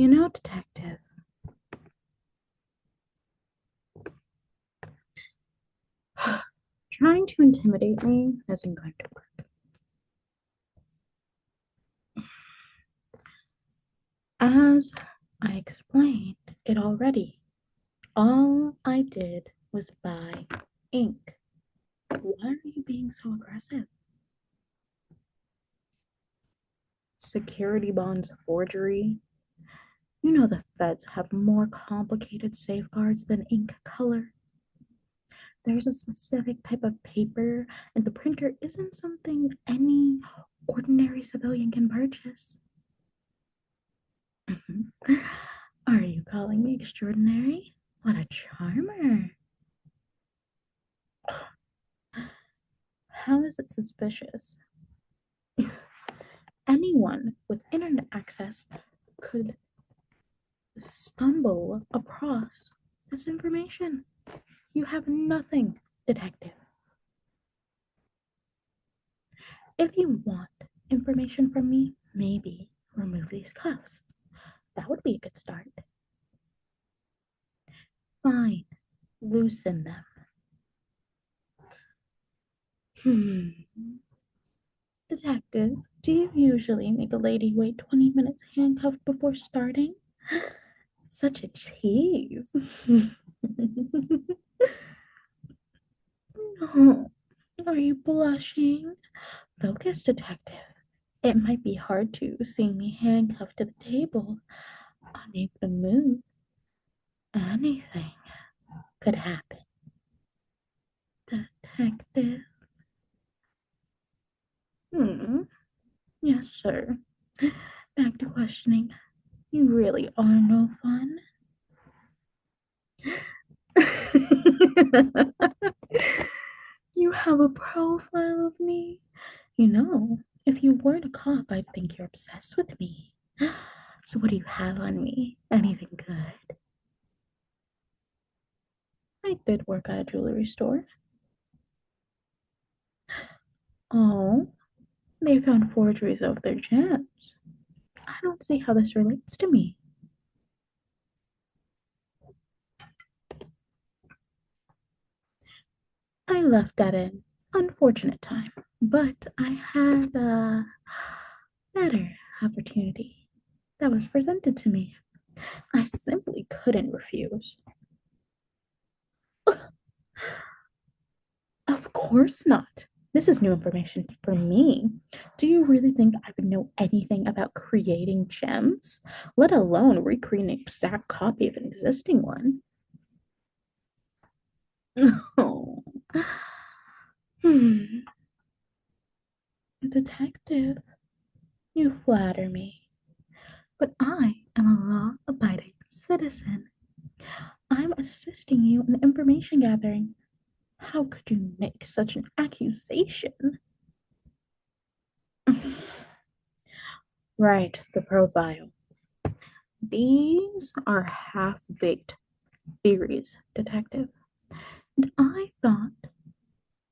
Detective, trying to intimidate me isn't going to work. As I explained it already, all I did was buy ink. Why are you being so aggressive? Security bonds forgery. You know the feds have more complicated safeguards than ink color. There's a specific type of paper, and the printer isn't something any ordinary civilian can purchase. Are you calling me extraordinary? What a charmer. How is it suspicious? Anyone with internet access could stumble across this information. You have nothing, detective. If you want information from me, maybe remove these cuffs. That would be a good start. Fine, loosen them. Detective, do you usually make a lady wait 20 minutes handcuffed before starting? Such a tease. Oh, are you blushing? Focus, detective. It might be hard to see me handcuffed to the table, unable to move. Anything could happen. Detective. Hmm. Yes, sir. Back to questioning. You really are no fun. You have a profile of me. If you weren't a cop, I'd think you're obsessed with me. So, what do you have on me? Anything good? I did work at a jewelry store. Oh, they found forgeries of their gems. I don't see how this relates to me. I left at an unfortunate time, but I had a better opportunity that was presented to me. I simply couldn't refuse. Of course not. This is new information for me. Do you really think I would know anything about creating gems, let alone recreating an exact copy of an existing one? Oh. Hmm. Detective, you flatter me, but I am a law abiding citizen. I'm assisting you in information gathering. How could you make such an accusation? Right, the profile. These are half baked theories, detective. And I thought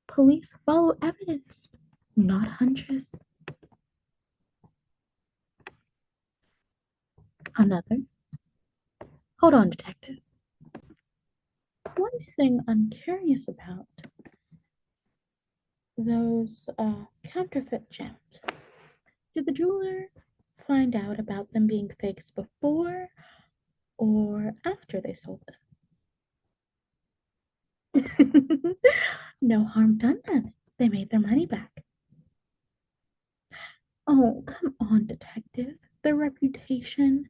police follow evidence, not hunches. Another. Hold on, detective. One thing I'm curious about those counterfeit gems. Did the jeweler find out about them being fakes before or after they sold them? No harm done then. They made their money back. Oh, come on, detective. Their reputation,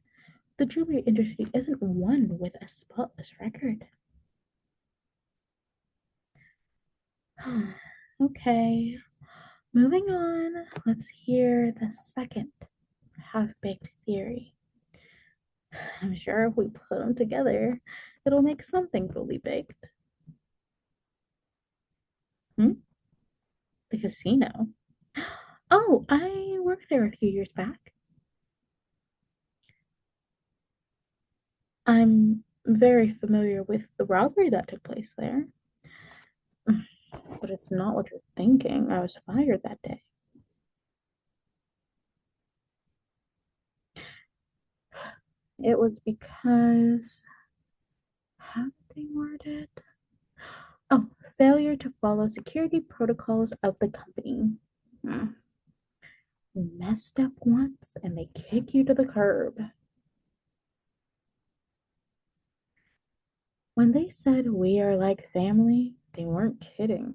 the jewelry industry isn't one with a spotless record. Okay, moving on. Let's hear the second half baked theory. I'm sure if we put them together, it'll make something fully baked. Hmm? The casino. Oh, I worked there a few years back. I'm very familiar with the robbery that took place there. But it's not what you're thinking. I was fired that day. It was because, how did they word it? Oh, failure to follow security protocols of the company. Hmm. You messed up once and they kick you to the curb. When they said we are like family, they weren't kidding.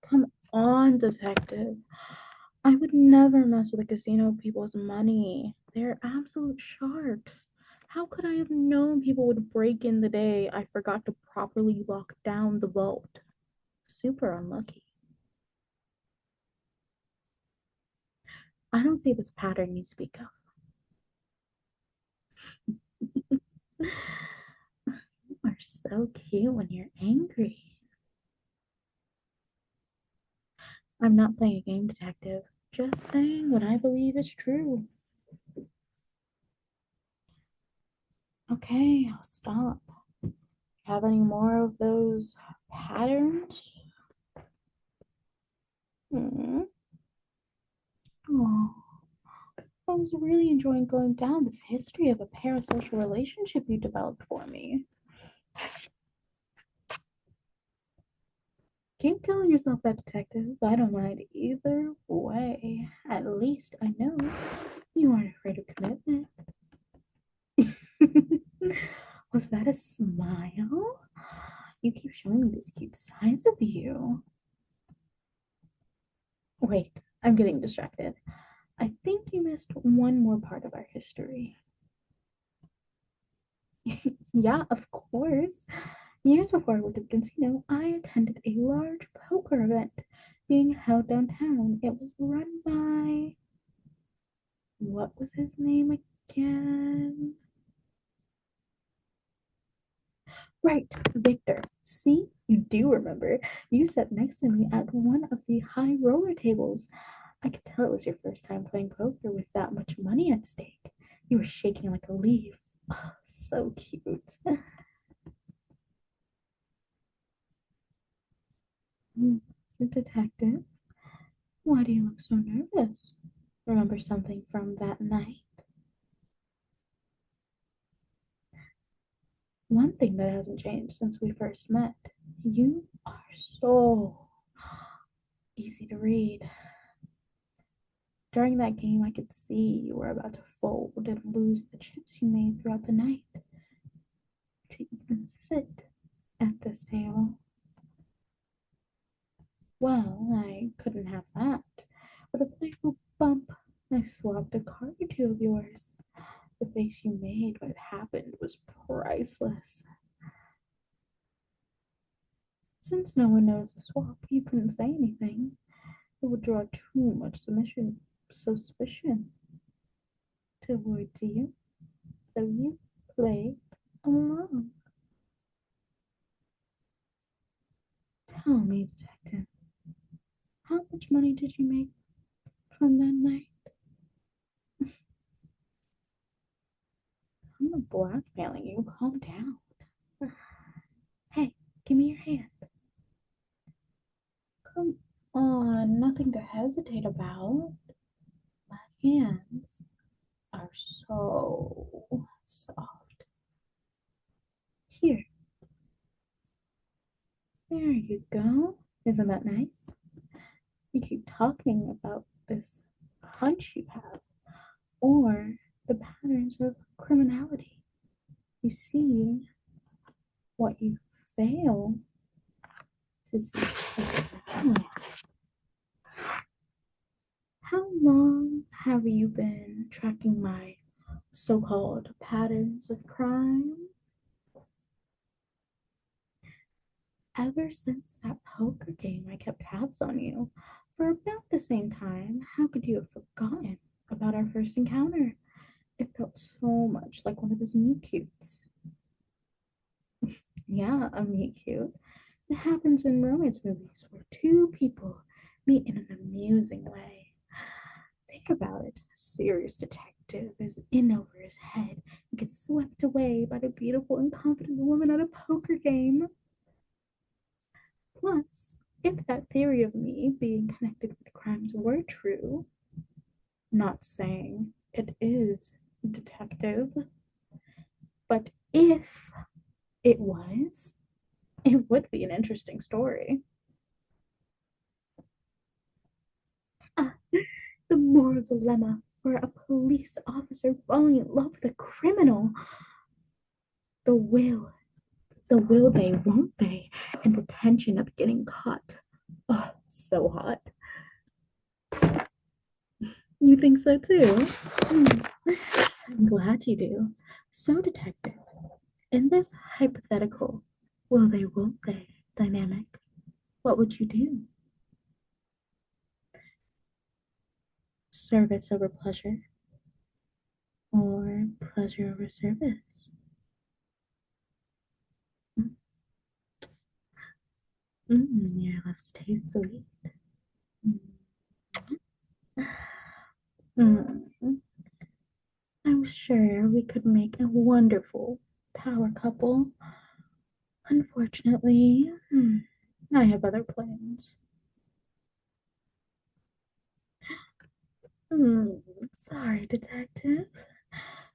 Come on, detective. I would never mess with a casino people's money. They're absolute sharks. How could I have known people would break in the day I forgot to properly lock down the vault? Super unlucky. I don't see this pattern you speak of. You are so cute when you're angry. I'm not playing a game, detective. Just saying what I believe is true. Okay, I'll stop. Have any more of those patterns? Hmm. Oh, I was really enjoying going down this history of a parasocial relationship you developed for me. Keep telling yourself that, detective. I don't mind either way. At least I know you aren't afraid of commitment. Was that a smile? You keep showing me these cute sides of you. Wait, I'm getting distracted. I think you missed one more part of our history. Yeah, of course. Years before I worked at the casino, I attended a large poker event being held downtown. It was run by, what was his name again? Right, Victor. See, you do remember. You sat next to me at one of the high roller tables. I could tell it was your first time playing poker with that much money at stake. You were shaking like a leaf. Oh, so cute. Detective, why do you look so nervous? Remember something from that night? One thing that hasn't changed since we first met. You are so easy to read. During that game, I could see you were about to fold and lose the chips you made throughout the night to even sit at this table. Well, I couldn't have that. With a playful bump, I swapped a card or two of yours. The face you made when it happened was priceless. Since no one knows the swap, you couldn't say anything. It would draw too much suspicion towards you. So you play along. Tell me, detective, how much money did you make from that night? I'm not blackmailing you. Calm down. Hey, give me your hand. Come on, nothing to hesitate about. My hands are so soft. Here, there you go. Isn't that nice? You keep talking about this hunch you have or the patterns of criminality. You see, what you fail to see is the pattern. How long have you been tracking my so called patterns of crime? Ever since that poker game, I kept tabs on you. For about the same time, how could you have forgotten about our first encounter? It felt so much like one of those meet cutes. Yeah, a meet cute. It happens in romance movies where two people meet in an amusing way. Think about it. A serious detective is in over his head and gets swept away by the beautiful and confident woman at a poker game. Plus, If that theory of me being connected with crimes were true, not saying it is, detective, but if it was, it would be an interesting story. Ah, the moral dilemma for a police officer falling in love with a criminal. The will, the will they, won't they, and the tension of getting caught. Oh, so hot. You think so too? Hmm. I'm glad you do. So, detective, in this hypothetical will they, won't they dynamic, what would you do? Service over pleasure or pleasure over service? Your lips taste sweet. Mm. I'm sure we could make a wonderful power couple. Unfortunately, I have other plans. Hmm, sorry, detective.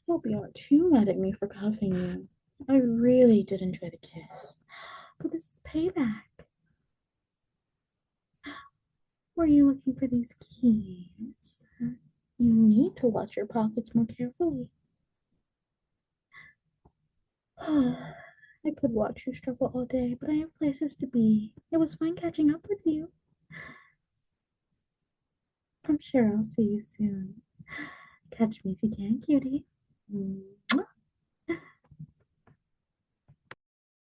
Hope you aren't too mad at me for cuffing you. I really did enjoy the kiss, but this is payback. Were you looking for these keys? You need to watch your pockets more carefully. I could watch you struggle all day, but I have places to be. It was fun catching up with you. I'm sure I'll see you soon. Catch me if you can, cutie.